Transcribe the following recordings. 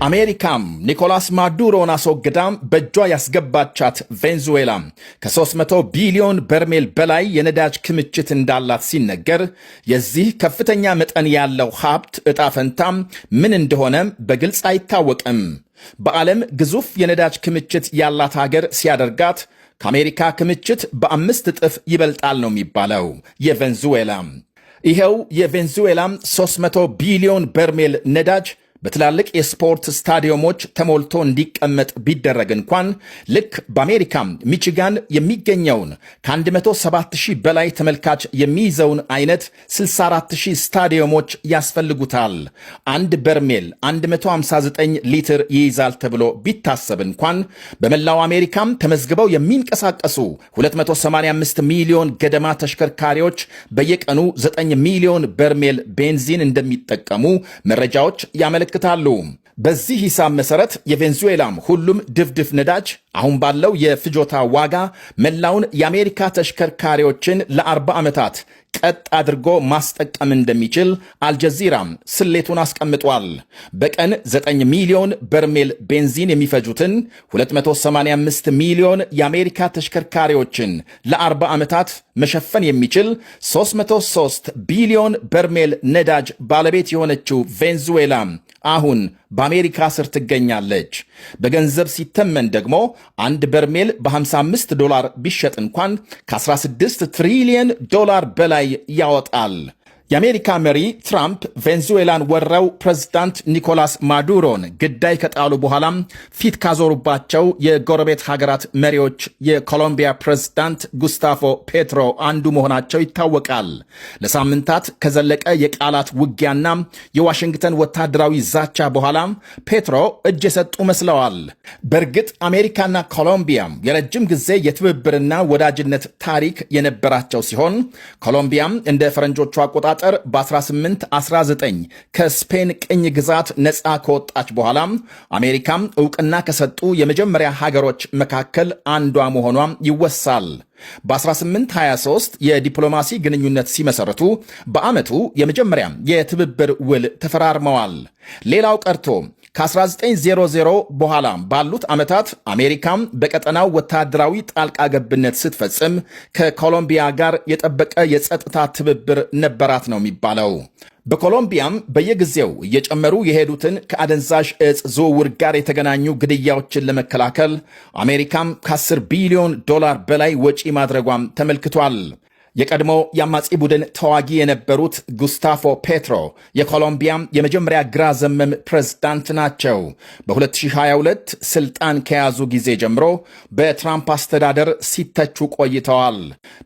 አሜሪካም ኒኮላስ ማዱሮን አስወግዳም በእጇ ያስገባቻት ቬንዙዌላ ከ300 ቢሊዮን በርሜል በላይ የነዳጅ ክምችት እንዳላት ሲነገር የዚህ ከፍተኛ መጠን ያለው ሀብት ዕጣ ፈንታም ምን እንደሆነ በግልጽ አይታወቅም። በዓለም ግዙፍ የነዳጅ ክምችት ያላት ሀገር ሲያደርጋት ከአሜሪካ ክምችት በ5 እጥፍ ይበልጣል ነው የሚባለው የቬንዙዌላ። ይኸው የቬንዙዌላ 300 ቢሊዮን በርሜል ነዳጅ በትላልቅ የስፖርት ስታዲየሞች ተሞልቶ እንዲቀመጥ ቢደረግ እንኳን ልክ በአሜሪካ ሚቺጋን የሚገኘውን ከ107,000 በላይ ተመልካች የሚይዘውን አይነት 64,000 ስታዲየሞች ያስፈልጉታል። አንድ በርሜል 159 ሊትር ይይዛል ተብሎ ቢታሰብ እንኳን በመላው አሜሪካም ተመዝግበው የሚንቀሳቀሱ 285 ሚሊዮን ገደማ ተሽከርካሪዎች በየቀኑ 9 ሚሊዮን በርሜል ቤንዚን እንደሚጠቀሙ መረጃዎች ያመለክታሉ። በዚህ ሂሳብ መሰረት የቬንዙዌላም ሁሉም ድፍድፍ ነዳጅ አሁን ባለው የፍጆታ ዋጋ መላውን የአሜሪካ ተሽከርካሪዎችን ለ40 ዓመታት ቀጥ አድርጎ ማስጠቀም እንደሚችል አልጀዚራም ስሌቱን አስቀምጧል። በቀን 9 ሚሊዮን በርሜል ቤንዚን የሚፈጁትን 285 ሚሊዮን የአሜሪካ ተሽከርካሪዎችን ለ40 ዓመታት መሸፈን የሚችል 303 ቢሊዮን በርሜል ነዳጅ ባለቤት የሆነችው ቬንዙዌላ አሁን በአሜሪካ ስር ትገኛለች። በገንዘብ ሲተመን ደግሞ አንድ በርሜል $55 ቢሸጥ እንኳን ከ16 ትሪሊየን ዶላር በላይ ያወጣል። የአሜሪካ መሪ ትራምፕ ቬንዙዌላን ወረው ፕሬዝዳንት ኒኮላስ ማዱሮን ግዳይ ከጣሉ በኋላም ፊት ካዞሩባቸው የጎረቤት ሀገራት መሪዎች የኮሎምቢያ ፕሬዝዳንት ጉስታፎ ፔትሮ አንዱ መሆናቸው ይታወቃል። ለሳምንታት ከዘለቀ የቃላት ውጊያና የዋሽንግተን ወታደራዊ ዛቻ በኋላ ፔትሮ እጅ የሰጡ መስለዋል። በእርግጥ አሜሪካና ኮሎምቢያ የረጅም ጊዜ የትብብርና ወዳጅነት ታሪክ የነበራቸው ሲሆን ኮሎምቢያም እንደ ፈረንጆቹ አቆጣጠር በ1819 ከስፔን ቅኝ ግዛት ነፃ ከወጣች በኋላ አሜሪካም ዕውቅና ከሰጡ የመጀመሪያ ሀገሮች መካከል አንዷ መሆኗ ይወሳል። በ1823 የዲፕሎማሲ ግንኙነት ሲመሰረቱ በዓመቱ የመጀመሪያ የትብብር ውል ተፈራርመዋል። ሌላው ቀርቶ ከ1900 በኋላ ባሉት ዓመታት አሜሪካም በቀጠናው ወታደራዊ ጣልቃ ገብነት ስትፈጽም ከኮሎምቢያ ጋር የጠበቀ የጸጥታ ትብብር ነበራት ነው የሚባለው። በኮሎምቢያም በየጊዜው እየጨመሩ የሄዱትን ከአደንዛዥ ዕፅ ዝውውር ጋር የተገናኙ ግድያዎችን ለመከላከል አሜሪካም ከ10 ቢሊዮን ዶላር በላይ ወጪ ማድረጓም ተመልክቷል። የቀድሞ የአማጺ ቡድን ተዋጊ የነበሩት ጉስታፎ ፔትሮ የኮሎምቢያም የመጀመሪያ ግራ ዘመም ፕሬዝዳንት ናቸው። በ2022 ስልጣን ከያዙ ጊዜ ጀምሮ በትራምፕ አስተዳደር ሲተቹ ቆይተዋል።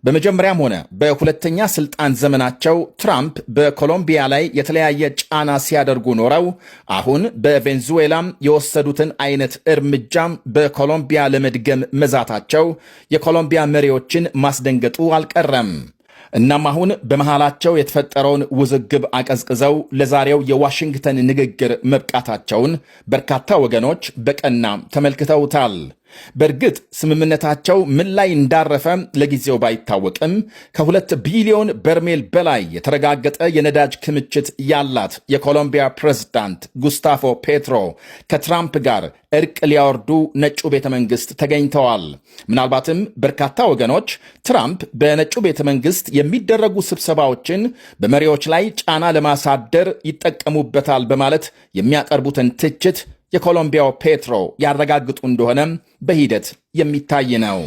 በመጀመሪያም ሆነ በሁለተኛ ስልጣን ዘመናቸው ትራምፕ በኮሎምቢያ ላይ የተለያየ ጫና ሲያደርጉ ኖረው አሁን በቬንዙዌላም የወሰዱትን አይነት እርምጃም በኮሎምቢያ ለመድገም መዛታቸው የኮሎምቢያ መሪዎችን ማስደንገጡ አልቀረም። እናም አሁን በመሃላቸው የተፈጠረውን ውዝግብ አቀዝቅዘው ለዛሬው የዋሽንግተን ንግግር መብቃታቸውን በርካታ ወገኖች በቀና ተመልክተውታል። በእርግጥ ስምምነታቸው ምን ላይ እንዳረፈ ለጊዜው ባይታወቅም ከ2 ቢሊዮን በርሜል በላይ የተረጋገጠ የነዳጅ ክምችት ያላት የኮሎምቢያ ፕሬዝዳንት ጉስታፎ ፔትሮ ከትራምፕ ጋር እርቅ ሊያወርዱ ነጩ ቤተ መንግስት ተገኝተዋል። ምናልባትም በርካታ ወገኖች ትራምፕ በነጩ ቤተ መንግስት የሚደረጉ ስብሰባዎችን በመሪዎች ላይ ጫና ለማሳደር ይጠቀሙበታል በማለት የሚያቀርቡትን ትችት የኮሎምቢያው ፔትሮ ያረጋግጡ እንደሆነም በሂደት የሚታይ ነው።